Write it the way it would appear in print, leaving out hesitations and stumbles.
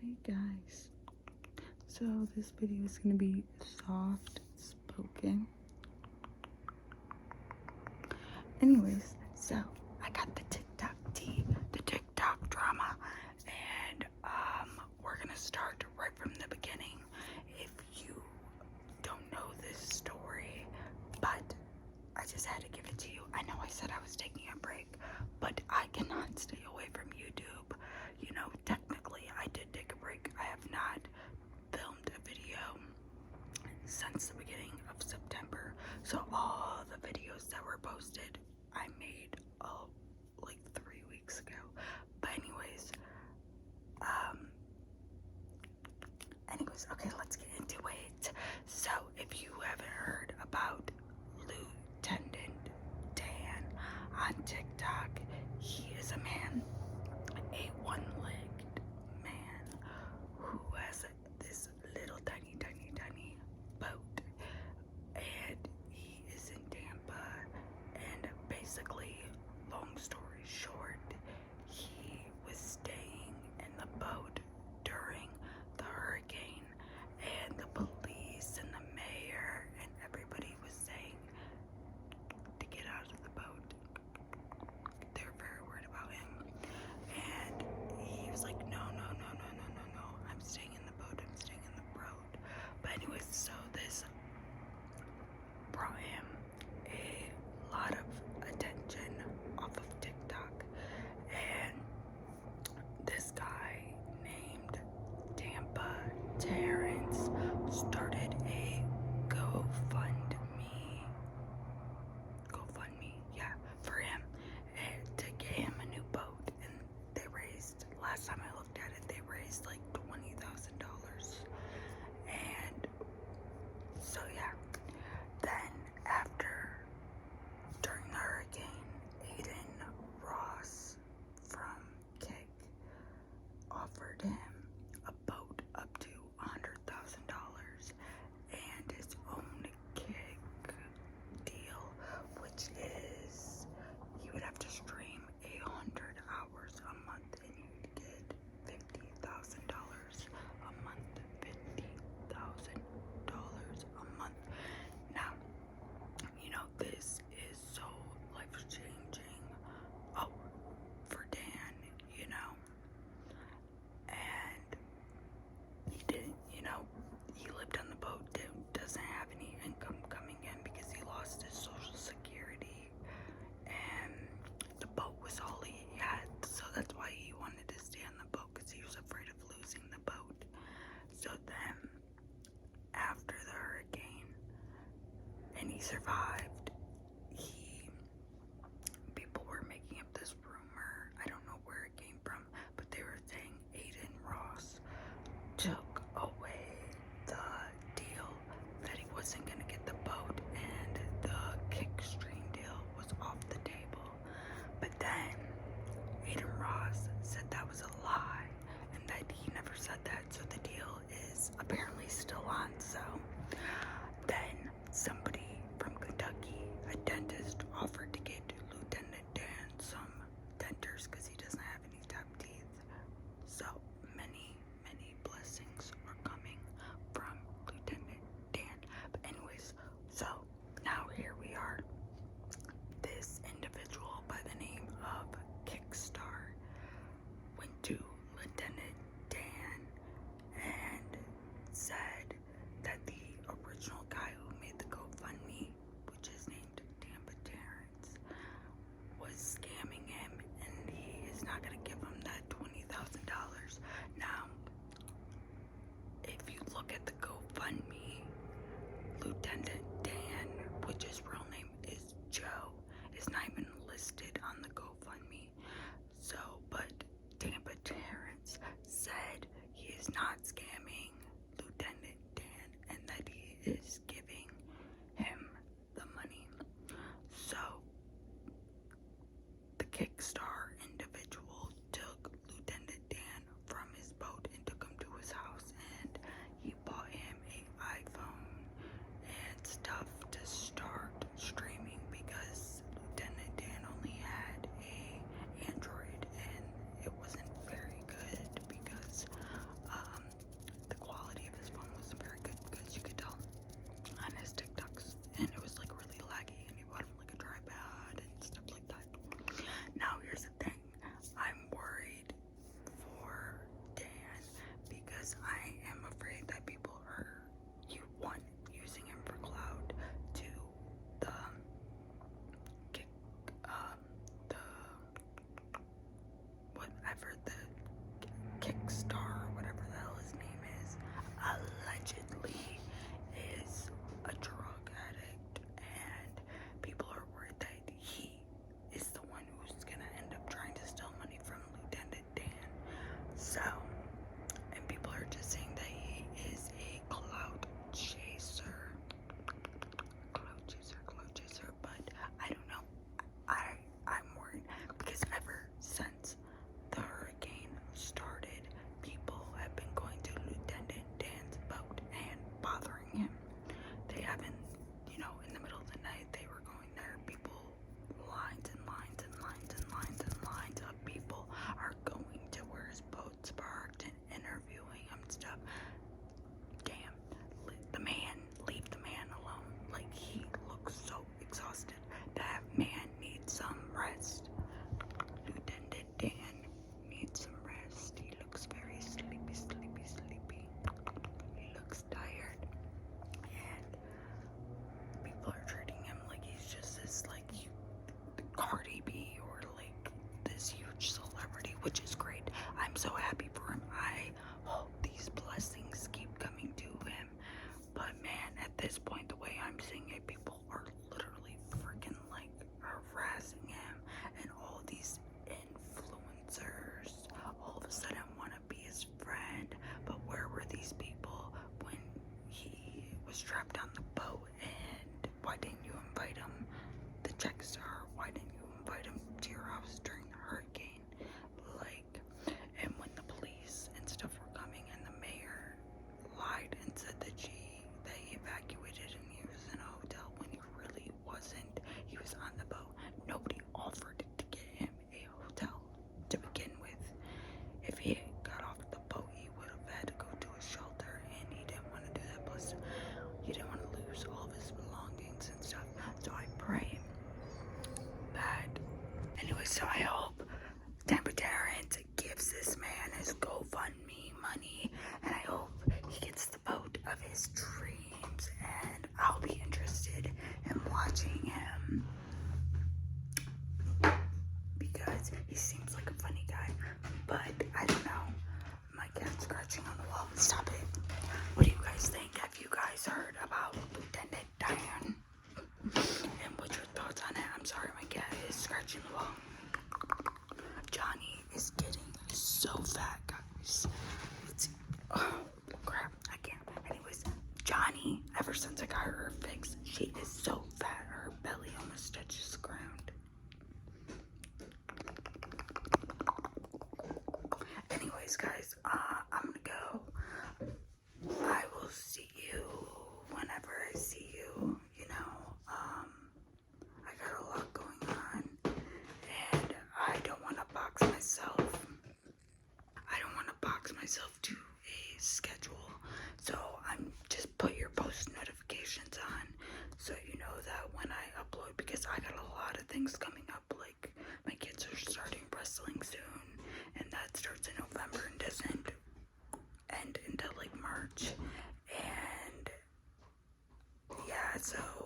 Hey guys, so this video is going to be soft spoken. Anyways, so I got the TikTok tea, the TikTok drama, and we're going to start right from the beginning. If you don't know this story, but I just had to give it to you. I know I said I was taking a break, but I cannot stay away from YouTube. You know, technically I did take a break. I have not filmed a video since the beginning of September. So all the videos that were posted, I made like 3 weeks ago. But anyways, okay, let's get into it. So if you haven't heard about Lieutenant Dan on TikTok, he is a man, a one-legged man who has this little tiny boat, and he is in Tampa, and basically, long story short, he was staying in the boat during the hurricane, and the police and the mayor and everybody was saying to get out of the boat. They were very worried about him, and he was like, no, I'm staying in the boat, But anyways, so this brought him a lot of attention off of TikTok, and this guy named Tampa Terrence started a GoFundMe, yeah, for him, and to get him a new boat. And they raised, last time I looked at it, they raised like $20,000. And so yeah, then during the hurricane, Aiden Ross from Kick offered him a boat up to $100,000 and his own Kick deal, which is you would have to stream 100 hours a month and you'd get $50,000 a month. $50,000 a month. Now, you know, this is so life-changing. Oh, for Dan, you know. And he didn't, you know, he lived on the boat, doesn't have any income coming in because he lost his Social Security, and the boat was all he had, so that's why he wanted to stay on the boat, because he was afraid of losing the boat. So then, after the hurricane, and he survived, people were making up this rumor, I don't know where it came from, but they were saying Aiden Ross took away the deal, that he wasn't going to get the boat, and the Kickstream deal was off the table. But then Aiden Ross said that was a lie, and that he never said that, so the deal is apparently still on. So then somebody from Kentucky, a dentist, offered to get Lieutenant Dan some dentures because he doesn't have any top teeth. So many blessings are coming from Lieutenant Dan. But anyways, so now here we are. This individual by the name of Kickstar went to Lieutenant Dan and said that the original guy who made the GoFundMe, which is named Tampa Terrence, was scamming him, and he is not going to give him that $20,000. Now, if you look at the GoFundMe, Lieutenant Dan, which his real name is Joe, is not even listed on the GoFundMe. So, but Tampa Terrence said he is not scamming Lieutenant Dan and that he is giving him the money. So, the Kickstar individual took Lieutenant Dan from his boat and took him to his house, and he bought him an iPhone and stuff to start streaming, because Lieutenant Dan only had a Android and it wasn't very good because streams, and I'll be interested in watching him because he seems like a funny guy. But I don't know. My cat's scratching on the wall. Stop it. What do you guys think? Have you guys heard about Lieutenant Diane? And what's your thoughts on it? I'm sorry, my cat is scratching the wall. Johnny is getting so fat, guys. Oh, crap. I can't. Anyways, Johnny, ever since I got her fixed, she is so fat. Her belly almost touches the ground. Anyways, guys, I'm gonna go. I will see you whenever I see you. You know, I got a lot going on, and I don't want to box myself. I don't want to box myself to a schedule, so I'm just put your post notifications on, so you know that when I upload, because I got a lot of things coming up. Like my kids are starting wrestling soon, and that starts in November and doesn't end until like March, and yeah, so